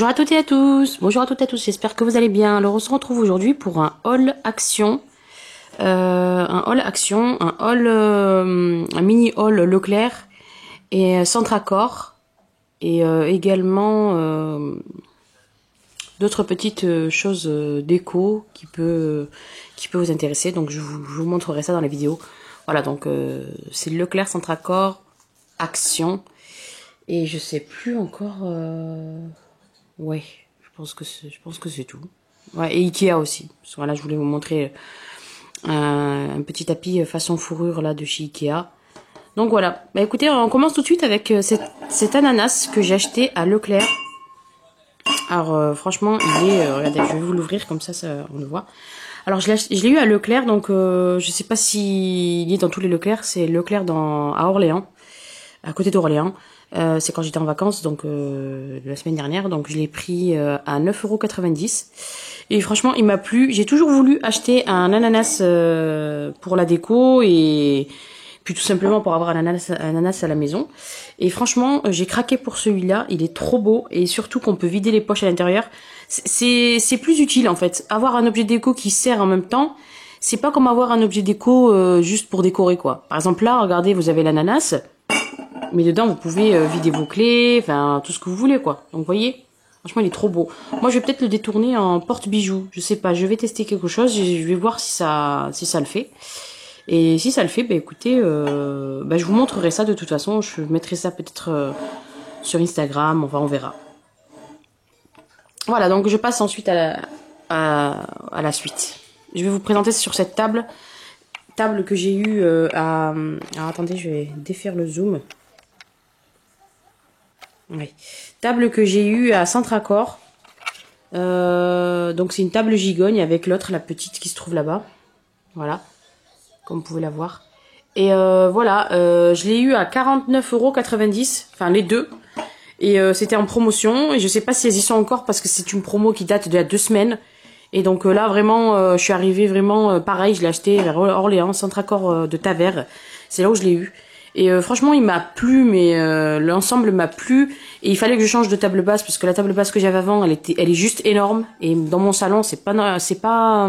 Bonjour à toutes et à tous, j'espère que vous allez bien. Alors on se retrouve aujourd'hui pour un haul action, un mini haul Leclerc et Centracor et également d'autres petites choses déco qui peut vous intéresser. Donc je vous montrerai ça dans la vidéo. Voilà, donc c'est Leclerc, Centracor, Action et je sais plus encore. Ouais, je pense que c'est tout. Ouais, et Ikea aussi. Voilà, je voulais vous montrer un petit tapis façon fourrure là de chez Ikea. Donc voilà. Bah écoutez, on commence tout de suite avec cet ananas que j'ai acheté à Leclerc. Alors franchement, il est regardez, je vais vous l'ouvrir comme ça on le voit. Alors je l'ai eu à Leclerc, donc je sais pas s'il est dans tous les Leclerc, c'est Leclerc à Orléans, à côté d'Orléans. C'est quand j'étais en vacances, donc la semaine dernière, donc je l'ai pris à 9,90 €. Et franchement, il m'a plu. J'ai toujours voulu acheter un ananas pour la déco et puis tout simplement pour avoir un ananas à la maison. Et franchement, j'ai craqué pour celui-là. Il est trop beau et surtout qu'on peut vider les poches à l'intérieur. C'est plus utile en fait. Avoir un objet déco qui sert en même temps, c'est pas comme avoir un objet déco juste pour décorer quoi. Par exemple là, regardez, vous avez l'ananas. Mais dedans, vous pouvez vider vos clés, enfin, tout ce que vous voulez, quoi. Donc, vous voyez, franchement, il est trop beau. Moi, je vais peut-être le détourner en porte-bijoux. Je sais pas, je vais tester quelque chose. Je vais voir si ça le fait. Et si ça le fait, bah, écoutez, je vous montrerai ça de toute façon. Je mettrai ça peut-être sur Instagram. Enfin, on verra. Voilà, donc je passe ensuite à la suite. Je vais vous présenter sur cette table que j'ai eue à... Alors, attendez, je vais défaire le zoom. Oui. Table que j'ai eue à Centracor. Donc c'est une table gigogne avec l'autre, la petite qui se trouve là-bas. Voilà. Comme vous pouvez la voir. Et voilà, je l'ai eu à 49,90 €. Enfin les deux. Et c'était en promotion. Et je sais pas si elles y sont encore parce que c'est une promo qui date d'il y a 2 semaines. Et donc là vraiment, je suis arrivée vraiment pareil. Je l'ai acheté vers Orléans, Centracor de Tavers. C'est là où je l'ai eu. Et franchement, il m'a plu, mais l'ensemble m'a plu. Et il fallait que je change de table basse parce que la table basse que j'avais avant, elle est juste énorme. Et dans mon salon, c'est pas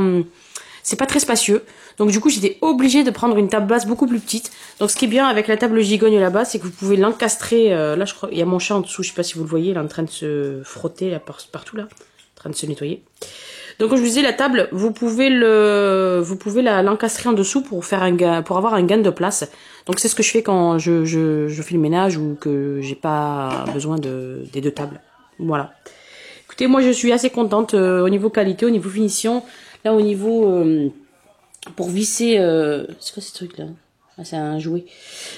très spacieux. Donc du coup, j'étais obligée de prendre une table basse beaucoup plus petite. Donc ce qui est bien avec la table gigogne là-bas, c'est que vous pouvez l'encastrer. Là, je crois, il y a mon chat en dessous. Je sais pas si vous le voyez, il est en train de se frotter là, partout là, en train de se nettoyer. Donc comme je vous disais, la table, vous pouvez l'encastrer en dessous pour avoir un gain de place. Donc c'est ce que je fais quand je fais le ménage ou que j'ai pas besoin des deux tables. Voilà. Écoutez, moi je suis assez contente au niveau qualité, au niveau finition. Là au niveau pour visser, c'est quoi ce truc là? Ah, c'est un jouet.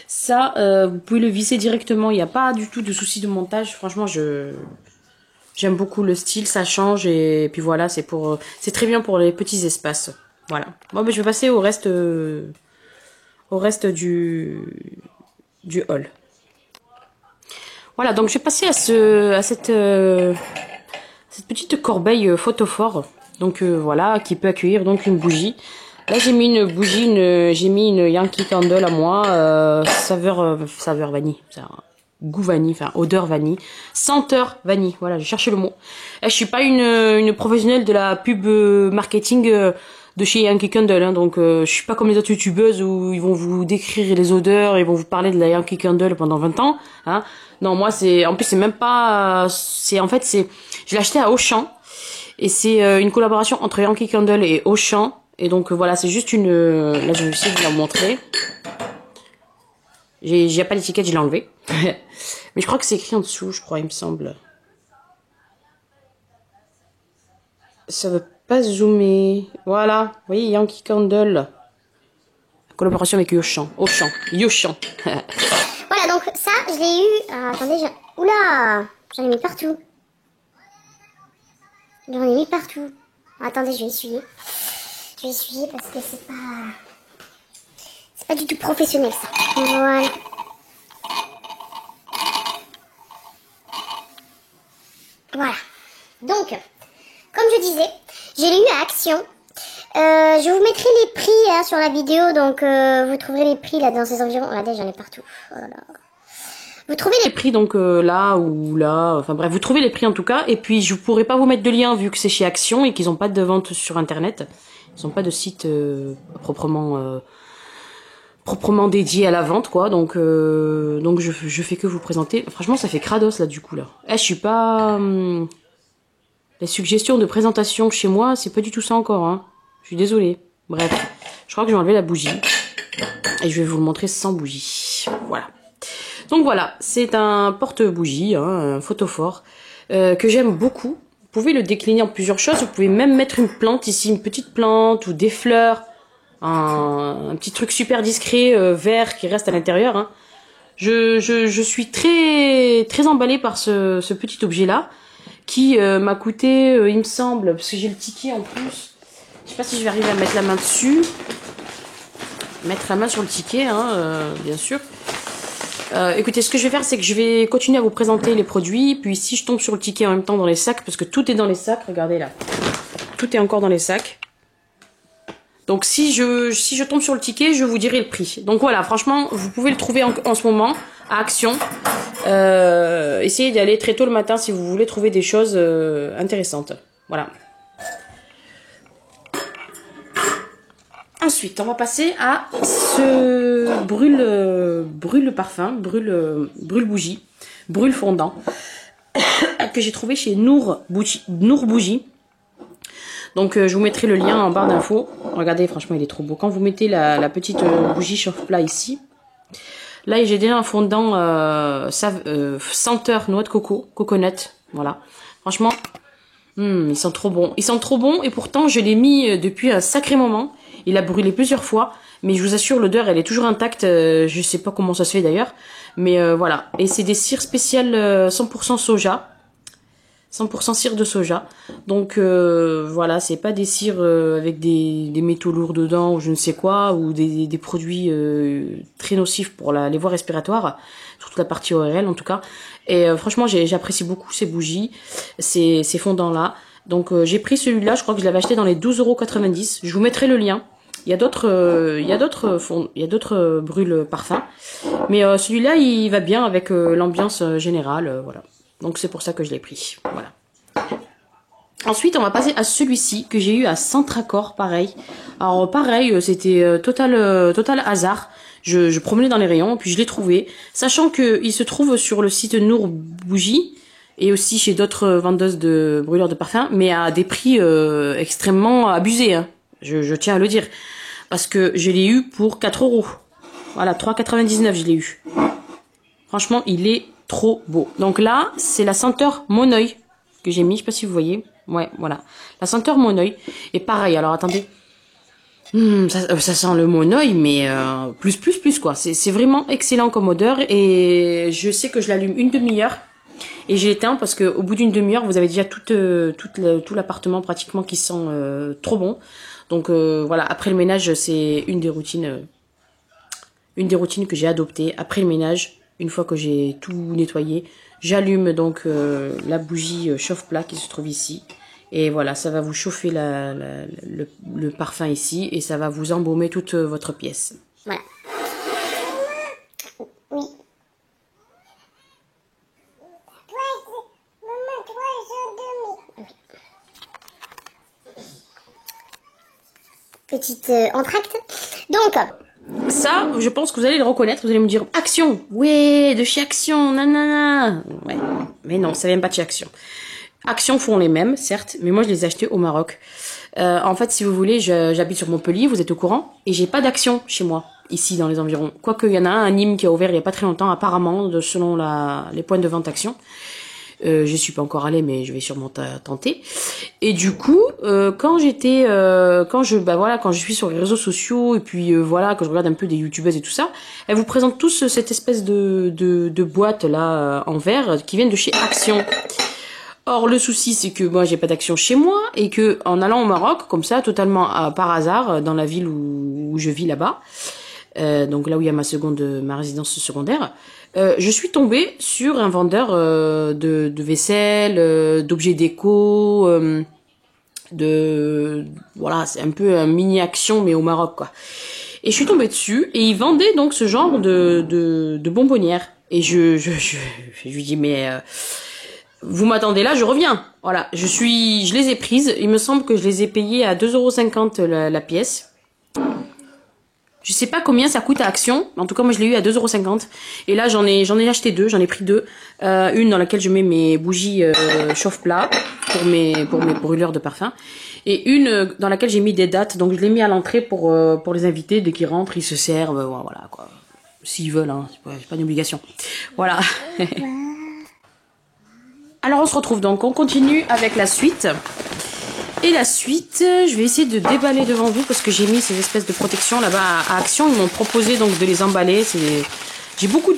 Ça, vous pouvez le visser directement. Il n'y a pas du tout de souci de montage. Franchement, j'aime beaucoup le style, ça change et puis voilà, c'est très bien pour les petits espaces. Voilà. Bon, je vais passer au reste du haul. Voilà, donc je vais passer à cette petite corbeille photophore. Donc voilà, qui peut accueillir donc une bougie. Là j'ai mis une bougie, j'ai mis une Yankee Candle à moi, saveur vanille. Goût vanille, enfin odeur vanille, senteur vanille, voilà, j'ai cherché le mot. Je suis pas une professionnelle de la pub marketing de chez Yankee Candle, hein, donc je suis pas comme les autres youtubeuses où ils vont vous décrire les odeurs, ils vont vous parler de la Yankee Candle pendant 20 ans, hein. Non, moi en plus c'est même pas, je l'ai acheté à Auchan et c'est une collaboration entre Yankee Candle et Auchan et donc voilà, c'est juste là je vais essayer de vous la montrer. J'ai pas l'étiquette, je l'ai enlevé. Mais je crois que c'est écrit en dessous, je crois, il me semble. Ça veut pas zoomer. Voilà, vous voyez, Yankee Candle. Collaboration avec Auchan. Auchan. Voilà, donc ça, je l'ai eu... attendez, oula, j'en ai mis partout. Attendez, je vais essuyer. Parce que c'est pas du tout professionnel, ça. Voilà. Voilà. Donc, comme je disais, je l'ai eu à Action. Je vous mettrai les prix sur la vidéo, donc vous trouverez les prix là dans ces environs. Regardez, j'en ai partout. Oh là là. Vous trouvez les prix donc là ou là, enfin bref, vous trouvez les prix en tout cas. Et puis je pourrais pas vous mettre de lien vu que c'est chez Action et qu'ils ont pas de vente sur internet. Ils ont pas de site proprement dédié à la vente quoi. Donc je fais que vous présenter. Franchement ça fait crados là du coup là. Je suis pas les suggestions de présentation chez moi, c'est pas du tout ça encore hein. Je suis désolée. Bref, je crois que je vais enlever la bougie et je vais vous le montrer sans bougie. Voilà. Donc voilà, c'est un porte-bougie, hein, un photophore, que j'aime beaucoup. Vous pouvez le décliner en plusieurs choses. Vous pouvez même mettre une plante ici, une petite plante ou des fleurs. Un petit truc super discret, vert, qui reste à l'intérieur. Hein. Je suis très emballée par ce petit objet-là, qui m'a coûté, il me semble, parce que j'ai le ticket en plus. Je sais pas si je vais arriver à mettre la main dessus. Mettre la main sur le ticket, hein, bien sûr. Écoutez, ce que je vais faire, c'est que je vais continuer à vous présenter les produits. Puis si je tombe sur le ticket en même temps dans les sacs, parce que tout est dans les sacs, regardez là. Tout est encore dans les sacs. Donc si je tombe sur le ticket, je vous dirai le prix. Donc voilà, franchement, vous pouvez le trouver en ce moment à Action. Essayez d'y aller très tôt le matin si vous voulez trouver des choses intéressantes. Voilà. Ensuite, on va passer à ce brûle parfum, brûle bougie, brûle fondant que j'ai trouvé chez Nour Bougie. Donc je vous mettrai le lien en barre d'infos. Regardez, franchement, il est trop beau. Quand vous mettez la petite bougie chauffe-plat ici, là j'ai déjà un fondant senteur noix de coco, coconut. Voilà. Franchement, ils sont trop bons. Ils sont trop bons et pourtant je l'ai mis depuis un sacré moment. Il a brûlé plusieurs fois, mais je vous assure, l'odeur, elle est toujours intacte. Je sais pas comment ça se fait d'ailleurs, mais voilà. Et c'est des cires spéciales 100% soja, 100% cire de soja. Donc voilà, c'est pas des cires avec des métaux lourds dedans ou je ne sais quoi, ou des produits très nocifs pour les voies respiratoires, surtout la partie ORL en tout cas. Et franchement, j'apprécie beaucoup ces bougies, ces fondants-là. Donc j'ai pris celui-là, je crois que je l'avais acheté dans les 12,90 €. Je vous mettrai le lien. Il y a d'autres brûles parfums, mais celui-là il va bien avec l'ambiance générale, voilà. Donc c'est pour ça que je l'ai pris, voilà. Ensuite on va passer à celui-ci que j'ai eu à Centracor, pareil. Alors pareil, c'était total hasard. Je promenais dans les rayons puis je l'ai trouvé, sachant que il se trouve sur le site Nour Bougie et aussi chez d'autres vendeuses de brûleurs de parfums, mais à des prix extrêmement abusés, hein. Je tiens à le dire. Parce que je l'ai eu pour 4 €. Voilà, 3,99 € je l'ai eu. Franchement, il est trop beau. Donc là, c'est la senteur Mon Oeil que j'ai mis. Je sais pas si vous voyez. Ouais, voilà. La senteur Mon Oeil. Et pareil, alors attendez. Ça sent le Mon Oeil, mais plus quoi. C'est vraiment excellent comme odeur. Et je sais que je l'allume une demi-heure. Et j'ai éteint parce que au bout d'une demi-heure, vous avez déjà tout l'appartement pratiquement qui sent trop bon. Donc voilà, après le ménage, c'est une des routines que j'ai adoptées. Après le ménage, une fois que j'ai tout nettoyé, j'allume donc la bougie chauffe-plat qui se trouve ici. Et voilà, ça va vous chauffer le parfum ici et ça va vous embaumer toute votre pièce. Voilà. Oui. Petite entracte. Donc, ça, je pense que vous allez le reconnaître. Vous allez me dire Action, ouais, de chez Action, nanana. Ouais, mais non, ça vient pas de chez Action. Action font les mêmes, certes, mais moi je les ai achetés au Maroc. En fait, si vous voulez, j'habite sur Montpellier, vous êtes au courant, et j'ai pas d'Action chez moi, ici dans les environs. Quoique il y en a un à Nîmes qui a ouvert il y a pas très longtemps, apparemment, selon les points de vente Action. Je suis pas encore allée, mais je vais sûrement tenter. Et du coup, quand je suis sur les réseaux sociaux et puis voilà, quand je regarde un peu des youtubeuses et tout ça, elles vous présentent tous cette espèce de boîte là en verre qui viennent de chez Action. Or le souci c'est que moi j'ai pas d'Action chez moi et que en allant au Maroc comme ça totalement par hasard dans la ville où je vis là-bas, donc là où il y a ma résidence secondaire. Je suis tombée sur un vendeur de vaisselle, d'objets déco, voilà, c'est un peu un mini Action mais au Maroc quoi. Et je suis tombée dessus et ils vendaient donc ce genre de bonbonnières. Et je lui dis, mais vous m'attendez là, je reviens. Voilà, je les ai prises. Il me semble que je les ai payées à 2,50 € la pièce. Je sais pas combien ça coûte à Action. En tout cas, moi, je l'ai eu à 2,50 €. Et là, j'en ai acheté deux. J'en ai pris deux. Une dans laquelle je mets mes bougies chauffe-plat pour mes brûleurs de parfum. Et une dans laquelle j'ai mis des dates. Donc, je l'ai mis à l'entrée pour les invités. Dès qu'ils rentrent, ils se servent. Voilà, quoi. S'ils veulent, hein. C'est pas une obligation. Voilà. Alors, on se retrouve donc. On continue avec la suite. Et la suite, je vais essayer de déballer devant vous parce que j'ai mis ces espèces de protections là-bas à Action. Ils m'ont proposé donc de les emballer. J'ai beaucoup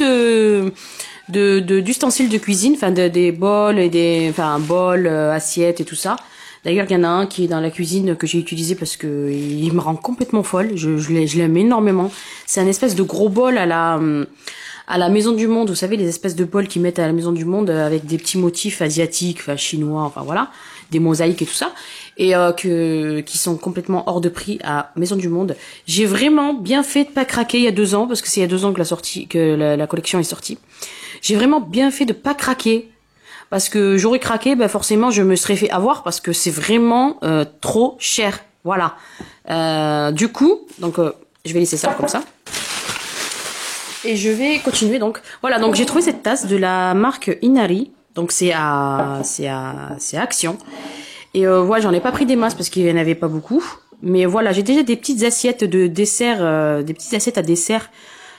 d'ustensiles de cuisine, enfin des bols et bols, assiettes et tout ça. D'ailleurs, il y en a un qui est dans la cuisine que j'ai utilisé parce que il me rend complètement folle. Je l'aime énormément. C'est un espèce de gros bol à la Maison du Monde. Vous savez, les espèces de bols qu'ils mettent à la Maison du Monde avec des petits motifs asiatiques, enfin chinois, enfin voilà, des mosaïques et tout ça. Et qui sont complètement hors de prix à Maison du Monde. J'ai vraiment bien fait de pas craquer il y a 2 ans, parce que c'est il y a 2 ans que la collection est sortie. J'ai vraiment bien fait de pas craquer, parce que j'aurais craqué, forcément je me serais fait avoir, parce que c'est vraiment trop cher. Voilà. Du coup, donc je vais laisser ça comme ça. Et je vais continuer donc. Voilà, donc j'ai trouvé cette tasse de la marque Inari. Donc c'est Action. Et voilà, j'en ai pas pris des masses parce qu'il y en avait pas beaucoup. Mais voilà, j'ai déjà des petites assiettes de dessert, des petites assiettes à dessert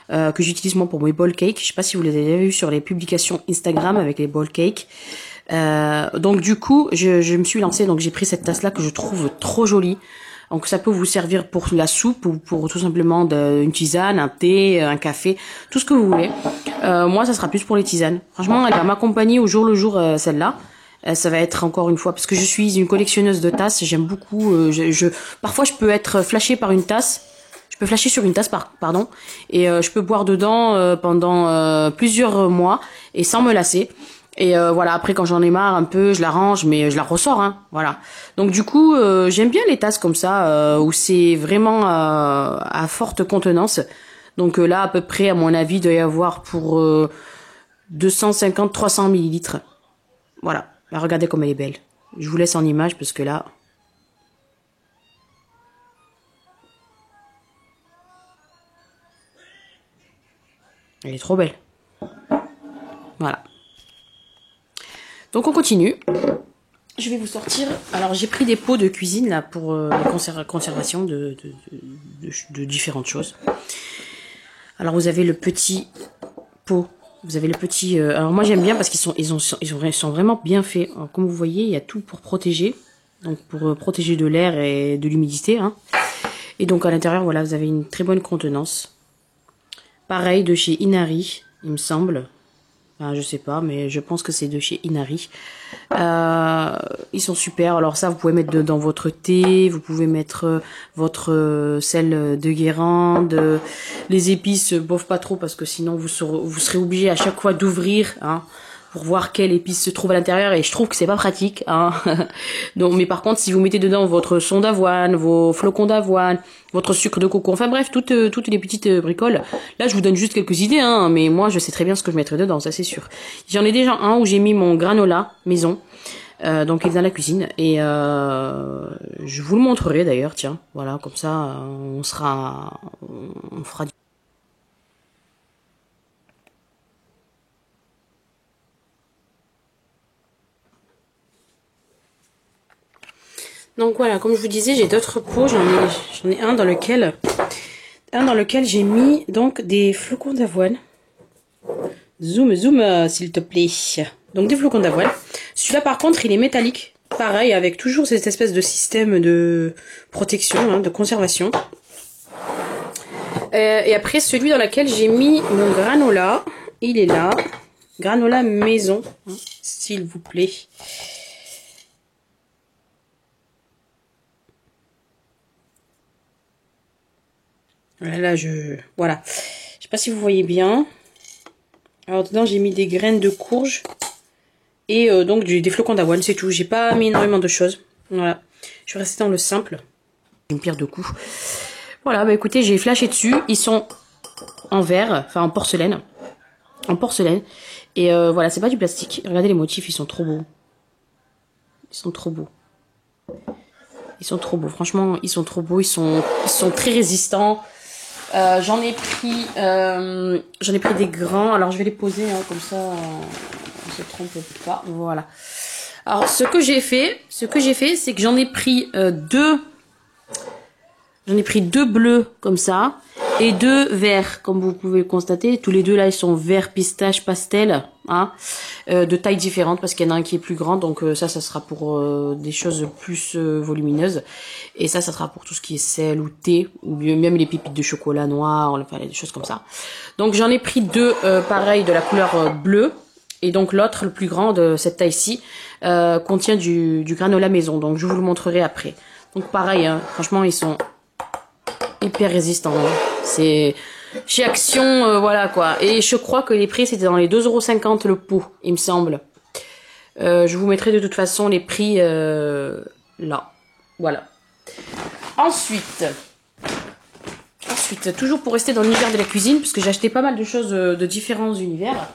que j'utilise moi pour mes bowl cakes. Je sais pas si vous les avez vues sur les publications Instagram avec les bowl cakes. Donc du coup, je me suis lancée, donc j'ai pris cette tasse-là que je trouve trop jolie. Donc ça peut vous servir pour la soupe ou pour tout simplement une tisane, un thé, un café, tout ce que vous voulez. Moi, ça sera plus pour les tisanes. Franchement, elle va m'accompagner au jour le jour, celle-là. Ça va être encore une fois, parce que je suis une collectionneuse de tasses, j'aime beaucoup, parfois je peux être flashée par une tasse, je peux flasher sur une tasse, pardon, et je peux boire dedans pendant plusieurs mois, et sans me lasser. Et voilà, après quand j'en ai marre un peu, je la range, mais je la ressors, hein, voilà. Donc du coup, j'aime bien les tasses comme ça, où c'est vraiment à forte contenance. Donc là, à peu près, à mon avis, il doit y avoir pour 250-300 millilitres. Voilà. Bah, regardez comme elle est belle. Je vous laisse en image parce que là... Elle est trop belle. Voilà. Donc on continue. Je vais vous sortir... Alors j'ai pris des pots de cuisine là pour la conservation de différentes choses. Alors vous avez le petit pot. Vous avez le petit... alors moi j'aime bien parce qu'ils sont vraiment bien faits. Alors, comme vous voyez, il y a tout pour protéger. Donc pour protéger de l'air et de l'humidité. Hein. Et donc à l'intérieur, voilà, vous avez une très bonne contenance. Pareil de chez Inari, il me semble. Enfin, je sais pas, mais je pense que c'est de chez Inari. Ils sont super. Alors ça, vous pouvez mettre dans votre thé, vous pouvez mettre votre sel de Guérande. Les épices, bof pas trop parce que sinon vous serez obligé à chaque fois d'ouvrir, hein, pour voir quelle épice se trouve à l'intérieur. Et je trouve que c'est pas pratique, hein. Donc, mais par contre, si vous mettez dedans votre son d'avoine, vos flocons d'avoine, votre sucre de coco, enfin bref, toutes les petites bricoles. Là, je vous donne juste quelques idées, hein, mais moi, je sais très bien ce que je mettrai dedans, ça c'est sûr. J'en ai déjà un où j'ai mis mon granola maison, donc il est dans la cuisine, et je vous le montrerai d'ailleurs, tiens, voilà, comme ça, on fera du... Donc voilà, comme je vous disais, j'ai d'autres pots, j'en ai un dans lequel j'ai mis donc des flocons d'avoine. Zoom, s'il te plaît. Donc des flocons d'avoine. Celui-là par contre, il est métallique. Pareil, avec toujours cette espèce de système de protection, hein, de conservation. Et après, celui dans lequel j'ai mis mon granola, il est là. Granola maison, hein, s'il vous plaît. Là, voilà. Je sais pas si vous voyez bien. Alors, dedans, j'ai mis des graines de courge. Et donc, des flocons d'avoine, c'est tout. J'ai pas mis énormément de choses. Voilà. Je vais rester dans le simple. Une pierre de coups. Voilà, bah écoutez, j'ai flashé dessus. Ils sont en verre, enfin en porcelaine. en porcelaine. Et voilà, c'est pas du plastique. Regardez les motifs, ils sont trop beaux. Ils sont trop beaux. Ils sont trop beaux, franchement, ils sont trop beaux, ils sont très résistants. J'en ai pris des grands. Alors je vais les poser hein, comme ça, on se trompe pas. Voilà. Alors ce que j'ai fait, c'est que j'en ai pris deux. J'en ai pris deux bleus comme ça et deux verts, comme vous pouvez le constater. Tous les deux là, ils sont vert pistache pastel, hein, de tailles différentes parce qu'il y en a un qui est plus grand. Donc ça sera pour des choses plus volumineuses. Et ça sera pour tout ce qui est sel ou thé, ou même les pépites de chocolat noir, enfin des choses comme ça. Donc j'en ai pris deux, pareil, de la couleur bleue. Et donc l'autre, le plus grand de cette taille-ci, contient du granola maison. Donc je vous le montrerai après. Donc pareil, hein, franchement, ils sont hyper résistant, hein. C'est chez Action, voilà quoi. Et je crois que les prix c'était dans les 2,50 € le pot, il me semble. Je vous mettrai de toute façon les prix là. Voilà. Ensuite, toujours pour rester dans l'univers de la cuisine, puisque j'ai acheté pas mal de choses de différents univers.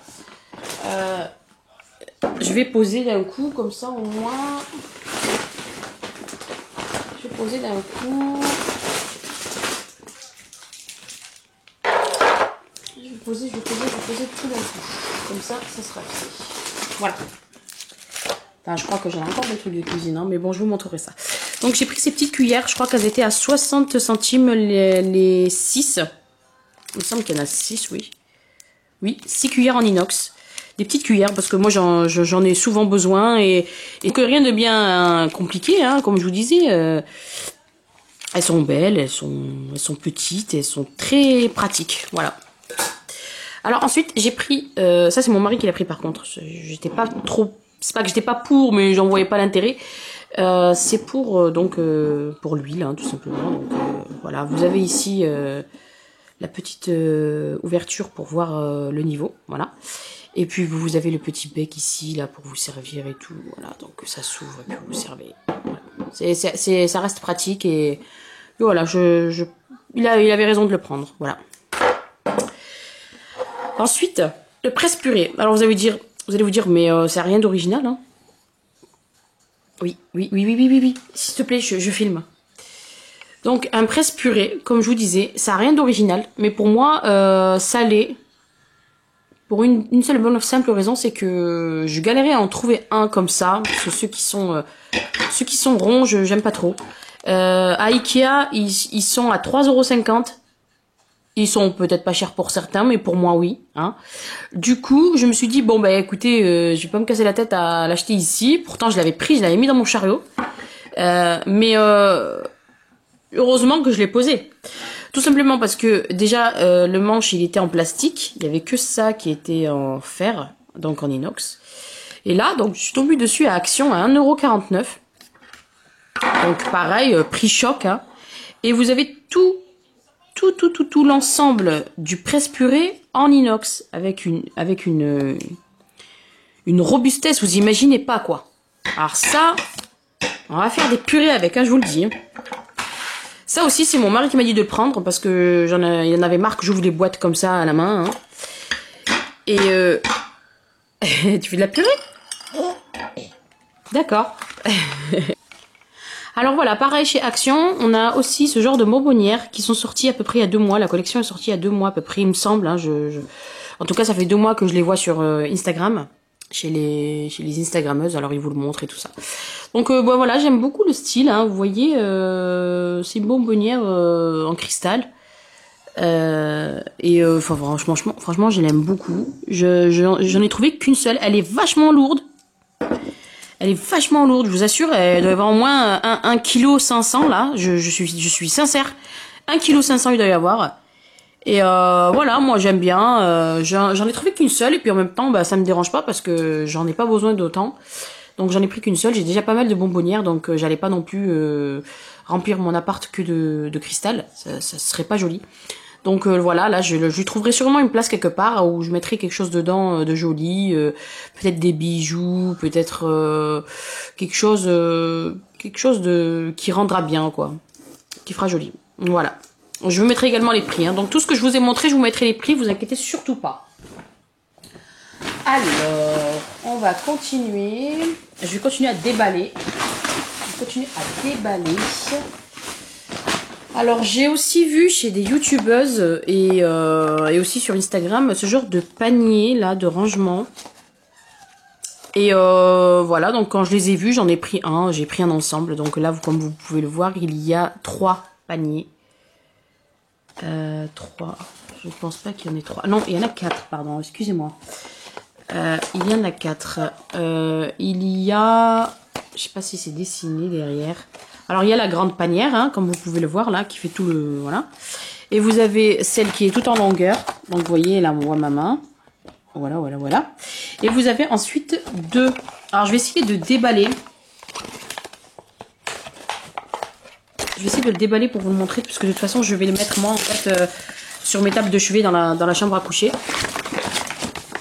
Je vais poser d'un coup, comme ça au moins. Je vais poser d'un coup. Je vais poser tout d'un coup. Comme ça sera fait. Voilà. Enfin, je crois que j'ai encore des trucs de cuisine, hein, mais bon, je vous montrerai ça. Donc, j'ai pris ces petites cuillères. Je crois qu'elles étaient à 60 centimes les 6. Il me semble qu'il y en a 6, oui. Oui, 6 cuillères en inox. Des petites cuillères, parce que moi, j'en ai souvent besoin. Et que rien de bien compliqué, hein, comme je vous disais. Elles sont belles, elles sont petites, elles sont très pratiques. Voilà. Alors ensuite, j'ai pris... ça, c'est mon mari qui l'a pris par contre. J'étais pas trop... C'est pas que j'étais pas pour, mais j'en voyais pas l'intérêt. C'est pour pour l'huile, hein, tout simplement. Donc voilà, vous avez ici la petite ouverture pour voir le niveau. Voilà. Et puis vous avez le petit bec ici, là, pour vous servir et tout. Voilà, donc ça s'ouvre et puis vous servez. Voilà. Ça reste pratique et voilà, il avait raison de le prendre. Voilà. Ensuite, le presse-purée. Alors vous allez vous dire, mais c'est rien d'original, hein. Oui. S'il te plaît, je filme. Donc un presse-purée, comme je vous disais, ça n'a rien d'original. Mais pour moi, ça l'est. Pour une seule bonne simple raison, c'est que je galérais à en trouver un comme ça. Parce que ceux qui sont ronds, j'aime pas trop. À Ikea, ils sont à 3,50 €. Ils sont peut-être pas chers pour certains, mais pour moi, oui. Hein. Du coup, je me suis dit, bon, bah écoutez, je vais pas me casser la tête à l'acheter ici. Pourtant, je l'avais pris, je l'avais mis dans mon chariot. Mais heureusement que je l'ai posé. Tout simplement parce que, déjà, le manche, il était en plastique. Il y avait que ça qui était en fer, donc en inox. Et là, donc, je suis tombée dessus à Action à 1,49 €. Donc, pareil, prix choc. Hein. Et vous avez tout l'ensemble du presse-purée en inox avec une robustesse, vous imaginez pas quoi. Alors ça, on va faire des purées avec, hein, je vous le dis. Ça aussi, c'est mon mari qui m'a dit de le prendre parce que il y en avait marre que j'ouvre les boîtes comme ça à la main. Hein. Et tu fais de la purée? D'accord. Alors voilà, pareil chez Action, on a aussi ce genre de bonbonnières qui sont sorties à peu près il y a 2 mois. La collection est sortie il y a 2 mois à peu près, il me semble. Hein, En tout cas, ça fait 2 mois que je les vois sur Instagram, chez les Instagrammeuses. Alors ils vous le montrent et tout ça. Donc bon, voilà, j'aime beaucoup le style. Hein, vous voyez, c'est une bonbonnière en cristal. Franchement, je l'aime beaucoup. J'en ai trouvé qu'une seule. Elle est vachement lourde. Elle est vachement lourde, je vous assure, elle doit avoir au moins 1,5 kg là, je suis sincère. 1,5 kg il doit y avoir. Et voilà, moi j'aime bien, j'en ai trouvé qu'une seule, et puis en même temps, bah, ça me dérange pas parce que j'en ai pas besoin d'autant. Donc j'en ai pris qu'une seule, j'ai déjà pas mal de bonbonnières, donc j'allais pas non plus remplir mon appart que de cristal, ça serait pas joli. Donc voilà, là je lui trouverai sûrement une place quelque part où je mettrai quelque chose dedans de joli, peut-être des bijoux, peut-être quelque chose qui rendra bien quoi, qui fera joli. Voilà. Je vous mettrai également les prix. Hein. Donc tout ce que je vous ai montré, je vous mettrai les prix. Vous inquiétez surtout pas. Alors, on va continuer. Je vais continuer à déballer. Je vais continuer à déballer. Alors, j'ai aussi vu chez des youtubeuses et aussi sur Instagram ce genre de panier là de rangement. Et voilà, donc quand je les ai vus, j'en ai pris un. J'ai pris un ensemble. Donc là, comme vous pouvez le voir, il y a 3 paniers. 3. Je ne pense pas qu'il y en ait 3. Non, il y en a 4, pardon, excusez-moi. Il y en a 4. Il y a... Je sais pas si c'est dessiné derrière. Alors, il y a la grande panière, hein, comme vous pouvez le voir là, qui fait tout le... Voilà. Et vous avez celle qui est tout en longueur. Donc, vous voyez, là, on voit ma main. Voilà, voilà, voilà. Et vous avez ensuite 2. Alors, je vais essayer de déballer. Je vais essayer de le déballer pour vous le montrer, parce que de toute façon, je vais le mettre, moi, en fait, sur mes tables de chevet dans la chambre à coucher.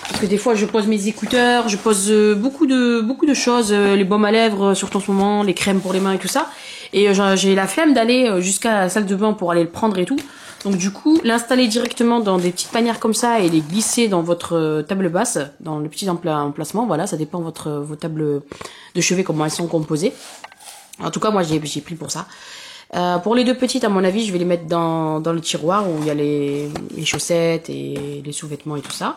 Parce que des fois, je pose mes écouteurs, je pose beaucoup de choses, les baumes à lèvres, surtout en ce moment, les crèmes pour les mains et tout ça. Et j'ai la flemme d'aller jusqu'à la salle de bain pour aller le prendre et tout. Donc du coup, l'installer directement dans des petites panières comme ça et les glisser dans votre table basse, dans le petit emplacement, voilà, ça dépend vos tables de chevet, comment elles sont composées. En tout cas, moi, j'ai pris pour ça. Pour les 2 petites, à mon avis, je vais les mettre dans le tiroir où il y a les chaussettes et les sous-vêtements et tout ça.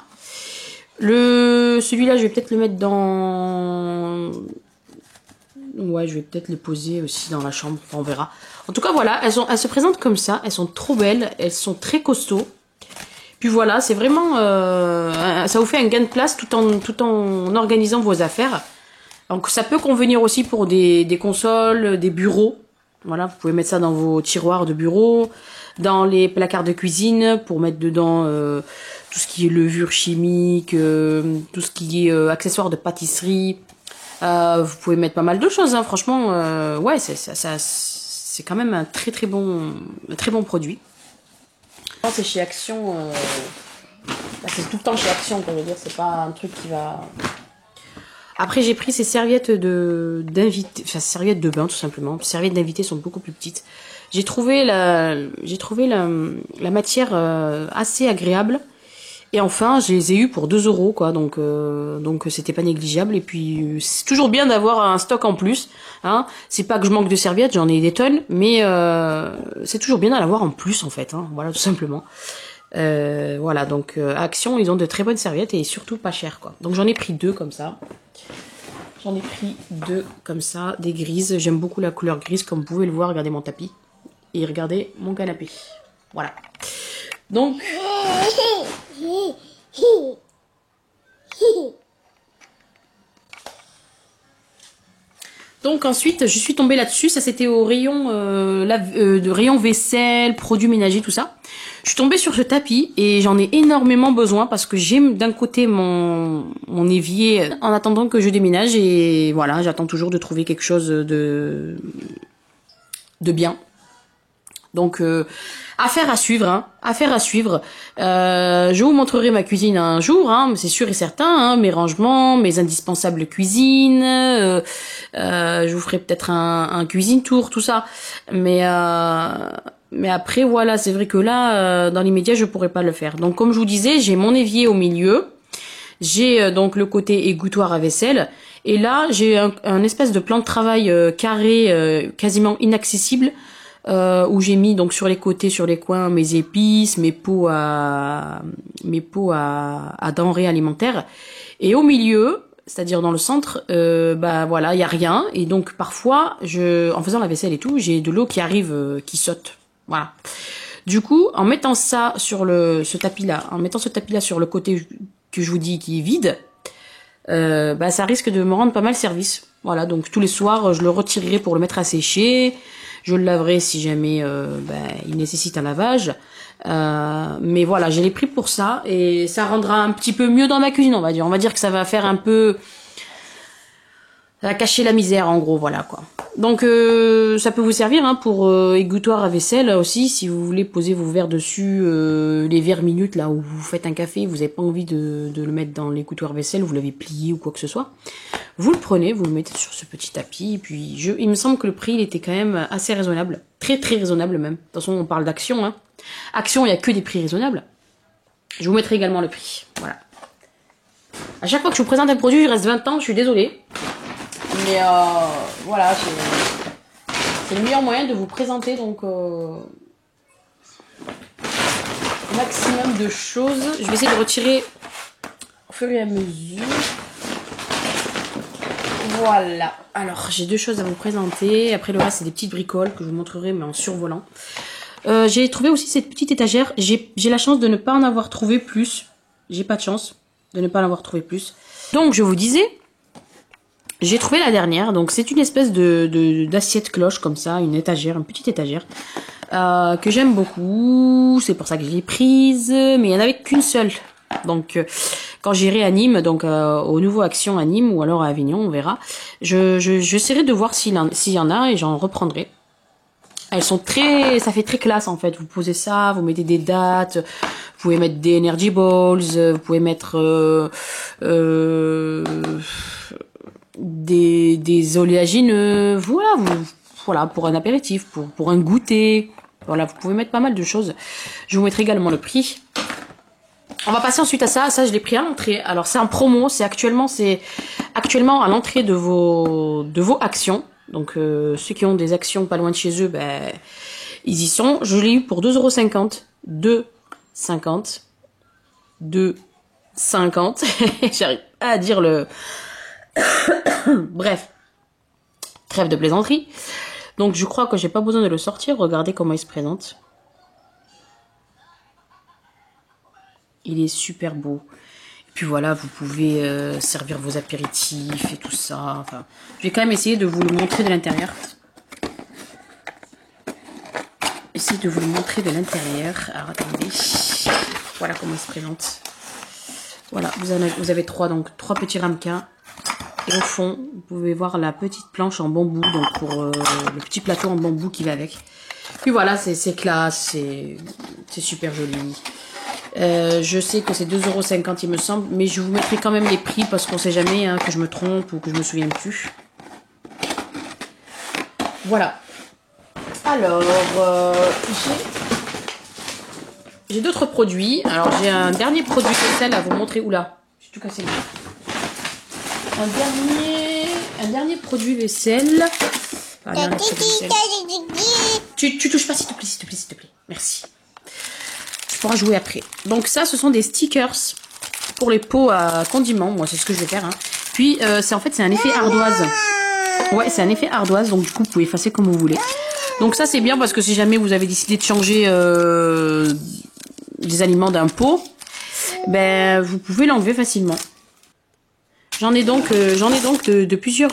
Celui-là, je vais peut-être le mettre dans... Ouais, je vais peut-être les poser aussi dans la chambre, enfin, on verra. En tout cas, voilà, elles se présentent comme ça, elles sont trop belles, elles sont très costauds. Puis voilà, c'est vraiment... ça vous fait un gain de place tout en organisant vos affaires. Donc ça peut convenir aussi pour des consoles, des bureaux. Voilà, vous pouvez mettre ça dans vos tiroirs de bureau, dans les placards de cuisine pour mettre dedans tout ce qui est levure chimique, tout ce qui est accessoires de pâtisserie. Vous pouvez mettre pas mal de choses, hein, franchement. Ouais, c'est quand même un très bon produit. C'est chez Action. C'est tout le temps chez Action, quoi, je veux dire. C'est pas un truc qui va... Après, j'ai pris ces serviettes d'invité, enfin serviettes de bain tout simplement. Les serviettes d'invité sont beaucoup plus petites. J'ai trouvé la matière assez agréable. Et enfin, je les ai eu pour 2 € quoi. Donc c'était pas négligeable. Et puis c'est toujours bien d'avoir un stock en plus. Hein. C'est pas que je manque de serviettes, j'en ai des tonnes, mais c'est toujours bien d'en avoir en plus en fait. Hein. Voilà, tout simplement. Voilà, donc Action, ils ont de très bonnes serviettes et surtout pas chères quoi. Donc j'en ai pris 2 comme ça. J'en ai pris 2 comme ça, des grises. J'aime beaucoup la couleur grise, comme vous pouvez le voir. Regardez mon tapis. Et regardez mon canapé. Voilà. Donc... Donc ensuite, je suis tombée là-dessus. Ça, c'était au rayon, de rayon vaisselle, produits ménagers, tout ça. Je suis tombée sur ce tapis et j'en ai énormément besoin parce que j'ai d'un côté mon évier en attendant que je déménage et voilà, j'attends toujours de trouver quelque chose de bien. Donc affaire à suivre, hein, affaire à suivre. Je vous montrerai ma cuisine un jour, hein, c'est sûr et certain, hein, mes rangements, mes indispensables cuisines. Je vous ferai peut-être un cuisine tour, tout ça. Mais après voilà, c'est vrai que là, dans l'immédiat, je pourrais pas le faire. Donc comme je vous disais, j'ai mon évier au milieu. J'ai donc le côté égouttoir à vaisselle. Et là, j'ai un espèce de plan de travail carré, quasiment inaccessible. Où j'ai mis donc sur les côtés, sur les coins, mes épices, mes pots à denrées alimentaires, et au milieu, c'est-à-dire dans le centre, bah voilà, il y a rien, et donc parfois, en faisant la vaisselle et tout, j'ai de l'eau qui arrive, qui saute, voilà. Du coup, en mettant ça sur ce tapis-là, sur le côté que je vous dis qui est vide, bah ça risque de me rendre pas mal service. Voilà, donc tous les soirs, je le retirerai pour le mettre à sécher. Je le laverai si jamais il nécessite un lavage. Mais voilà, je l'ai pris pour ça. Et ça rendra un petit peu mieux dans ma cuisine, on va dire. On va dire que ça va faire un peu... Ça va cacher la misère, en gros, voilà, quoi. Donc, ça peut vous servir hein, pour égouttoir à vaisselle aussi, si vous voulez poser vos verres dessus, les verres minutes, là où vous faites un café, vous n'avez pas envie de le mettre dans l'égouttoir vaisselle, vous l'avez plié ou quoi que ce soit. Vous le prenez, vous le mettez sur ce petit tapis, et puis il me semble que le prix, il était quand même assez raisonnable. Très, très raisonnable même. De toute façon, on parle d'Action, hein. Action, il n'y a que des prix raisonnables. Je vous mettrai également le prix, voilà. À chaque fois que je vous présente un produit, il reste 20 ans, je suis désolée. Mais voilà, c'est le meilleur moyen de vous présenter donc maximum de choses. Je vais essayer de retirer au fur et à mesure. Voilà. Alors, j'ai 2 choses à vous présenter. Après, le reste, c'est des petites bricoles que je vous montrerai, mais en survolant. J'ai trouvé aussi cette petite étagère. J'ai la chance de ne pas en avoir trouvé plus. J'ai pas de chance de ne pas en avoir trouvé plus. Donc, je vous disais, j'ai trouvé la dernière. Donc, c'est une espèce d'assiette cloche comme ça, une étagère, une petite étagère. Que j'aime beaucoup. C'est pour ça que je l'ai prise. Mais il n'y en avait qu'une seule. Donc, quand j'irai à Nîmes, donc au nouveau Action à Nîmes ou alors à Avignon, on verra. J'essaierai de voir s'il y en a et j'en reprendrai. Elles sont ça fait très classe en fait. Vous posez ça, vous mettez des dates, vous pouvez mettre des energy balls, vous pouvez mettre des oléagineux, voilà, pour un apéritif, pour un goûter. Voilà, vous pouvez mettre pas mal de choses. Je vous mettrai également le prix. On va passer ensuite à ça. Ça, je l'ai pris à l'entrée. Alors, c'est en promo. C'est actuellement à l'entrée de vos actions. Donc, ceux qui ont des actions pas loin de chez eux, ben, ils y sont. Je l'ai eu pour 2,50 €. 2,50 €. 2,50 €. J'arrive pas à dire le... Bref. Trêve de plaisanterie. Donc, je crois que j'ai pas besoin de le sortir. Regardez comment il se présente. Il est super beau. Et puis voilà, vous pouvez servir vos apéritifs et tout ça. Enfin, je vais quand même essayer de vous le montrer de l'intérieur. Essayer de vous le montrer de l'intérieur. Alors attendez. Voilà comment il se présente. Voilà, vous avez trois petits ramequins. Et au fond, vous pouvez voir la petite planche en bambou, donc pour le petit plateau en bambou qui va avec. Puis voilà, c'est classe, c'est super joli. Je sais que c'est 2,50 € il me semble, mais je vous mettrai quand même les prix parce qu'on sait jamais hein, que je me trompe ou que je me souvienne plus. Voilà. Alors, j'ai d'autres produits. Alors, j'ai un dernier produit vaisselle à vous montrer. Oula, j'ai tout cassé. Un dernier produit vaisselle. Tu touches pas, s'il te plaît, s'il te plaît, s'il te plaît. Merci. Tu pourras jouer après. Donc ça, ce sont des stickers pour les pots à condiments. Moi, c'est ce que je vais faire. Hein. Puis, c'est un effet ardoise. Ouais, c'est un effet ardoise. Donc, du coup, vous pouvez effacer comme vous voulez. Donc ça, c'est bien parce que si jamais vous avez décidé de changer les aliments d'un pot, ben, vous pouvez l'enlever facilement. J'en ai donc de plusieurs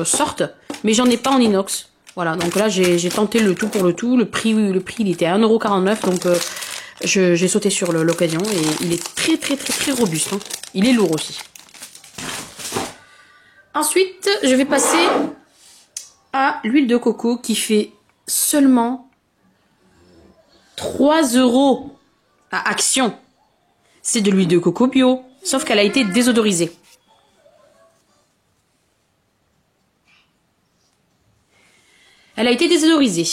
sortes, mais j'en ai pas en inox. Voilà, donc là j'ai tenté le tout pour le tout. Le prix il était à 1,49 €, donc j'ai sauté sur l'occasion et il est très très très très robuste. Hein. Il est lourd aussi. Ensuite, je vais passer à l'huile de coco qui fait seulement 3 € à Action. C'est de l'huile de coco bio, sauf qu'elle a été désodorisée. Elle a été désodorisée.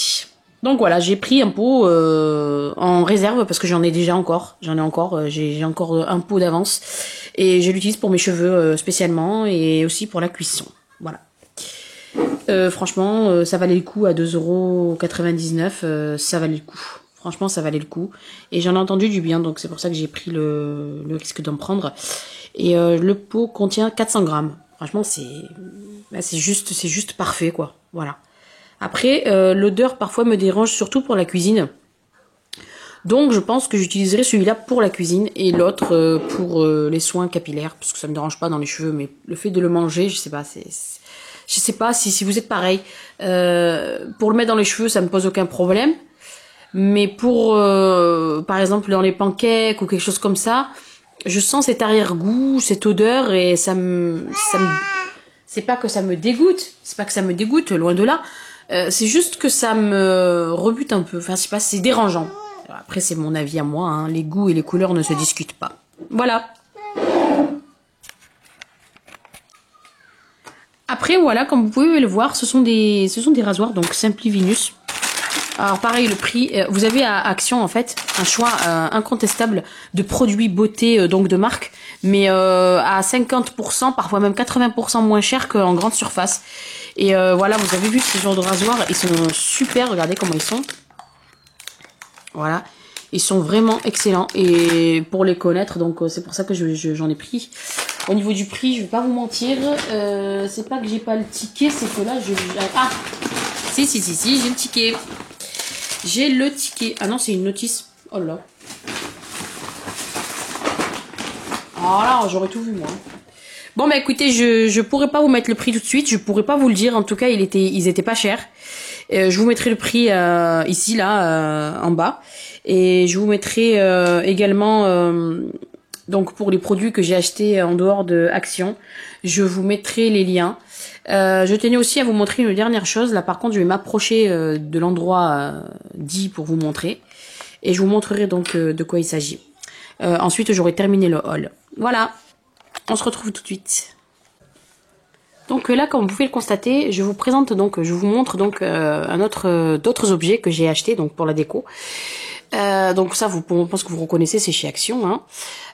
Donc voilà, j'ai pris un pot en réserve parce que j'en ai déjà encore. J'ai encore un pot d'avance. Et je l'utilise pour mes cheveux spécialement et aussi pour la cuisson. Voilà. Franchement, ça valait le coup à 2,99 €. Ça valait le coup. Franchement, ça valait le coup. Et j'en ai entendu du bien, donc c'est pour ça que j'ai pris le risque d'en prendre. Et le pot contient 400 grammes. Franchement, c'est juste parfait, quoi. Voilà. Après, l'odeur parfois me dérange, surtout pour la cuisine. Donc, je pense que j'utiliserai celui-là pour la cuisine et l'autre pour les soins capillaires, parce que ça me dérange pas dans les cheveux, mais le fait de le manger, je sais pas, je sais pas si vous êtes pareil. Pour le mettre dans les cheveux, ça me pose aucun problème. Mais pour, par exemple, dans les pancakes ou quelque chose comme ça, je sens cet arrière-goût, cette odeur et c'est pas que ça me dégoûte, loin de là. C'est juste que ça me rebute un peu. Enfin, je sais pas, c'est dérangeant. Alors, après, c'est mon avis à moi. Hein. Les goûts et les couleurs ne se discutent pas. Voilà. Après, voilà, comme vous pouvez le voir, ce sont des rasoirs, donc Simply Venus. Alors pareil, le prix, vous avez à Action en fait un choix incontestable de produits beauté donc de marque, mais à 50%, parfois même 80% moins cher qu'en grande surface. Et voilà, vous avez vu ces genres de rasoirs, ils sont super, regardez comment ils sont. Voilà, ils sont vraiment excellents et pour les connaître, donc c'est pour ça que j'en ai pris. Au niveau du prix, je vais pas vous mentir, c'est pas que j'ai pas le ticket, c'est que là ah si, j'ai le ticket. J'ai le ticket. Ah non, c'est une notice. Oh là. Oh là, j'aurais tout vu moi. Bon bah écoutez, je pourrais pas vous mettre le prix tout de suite, je pourrais pas vous le dire. En tout cas, ils étaient pas chers. Je vous mettrai le prix ici là en bas et je vous mettrai également donc pour les produits que j'ai achetés en dehors de Action, je vous mettrai les liens. Je tenais aussi à vous montrer une dernière chose. Là, par contre, je vais m'approcher de l'endroit dit pour vous montrer. Et je vous montrerai donc de quoi il s'agit. Ensuite, j'aurai terminé le haul. Voilà. On se retrouve tout de suite. Donc là, comme vous pouvez le constater, je vous montre donc d'autres objets que j'ai achetés donc pour la déco. Donc ça, je pense que vous reconnaissez, c'est chez Action. Hein.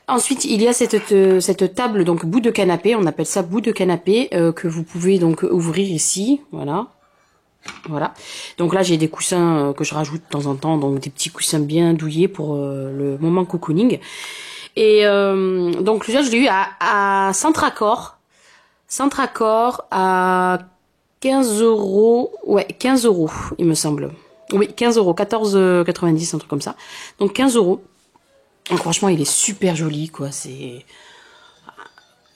Ensuite, il y a cette table, donc bout de canapé, on appelle ça bout de canapé, que vous pouvez donc ouvrir ici, voilà. Voilà. Donc là, j'ai des coussins que je rajoute de temps en temps, donc des petits coussins bien douillés pour le moment cocooning. Et donc là, je l'ai eu à Centracor. Centracor à 15 €, ouais, 15 €, il me semble. Oui, 15 €, 14,90 €, un truc comme ça. Donc 15 €. Donc franchement, il est super joli, quoi.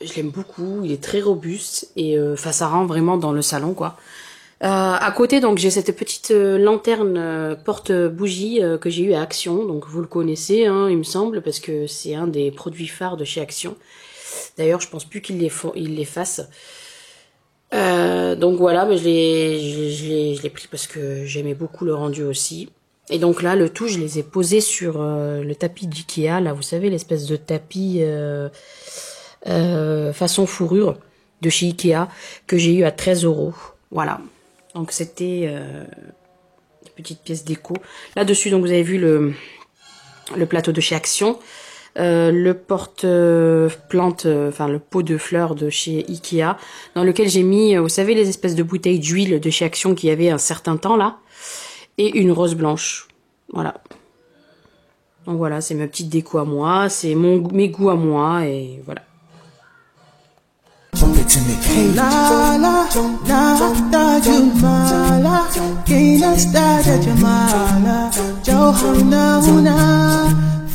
Je l'aime beaucoup. Il est très robuste et ça rend vraiment dans le salon, quoi. À côté, donc j'ai cette petite lanterne porte-bougie que j'ai eu à Action. Donc vous le connaissez, hein, il me semble, parce que c'est un des produits phares de chez Action. D'ailleurs, je pense plus qu'ils les fassent. Donc voilà, mais je l'ai pris parce que j'aimais beaucoup le rendu aussi. Et donc là, le tout, je les ai posés sur le tapis d'Ikea. Là, vous savez, l'espèce de tapis façon fourrure de chez Ikea que j'ai eu à 13 €. Voilà. Donc c'était une petite pièce déco. Là-dessus, donc vous avez vu le plateau de chez Action. Le porte-plante, enfin le pot de fleurs de chez Ikea, dans lequel j'ai mis, vous savez, les espèces de bouteilles d'huile de chez Action qu'il y avait un certain temps là, et une rose blanche. Voilà. Donc voilà, c'est ma petite déco à moi, c'est mes goûts à moi, et voilà.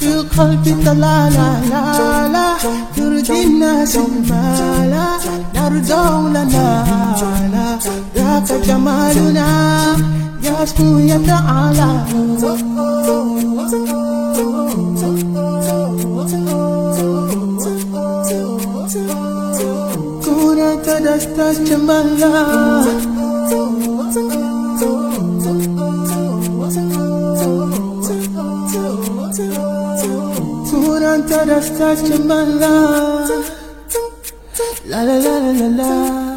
في قلبي لا لا لا لا ترضي الناس المالا نرجو لنا لا ذاك جمالنا يسمو يتعالى كون تدست جمالا أنت رستك جمالا لا لا لا لا لا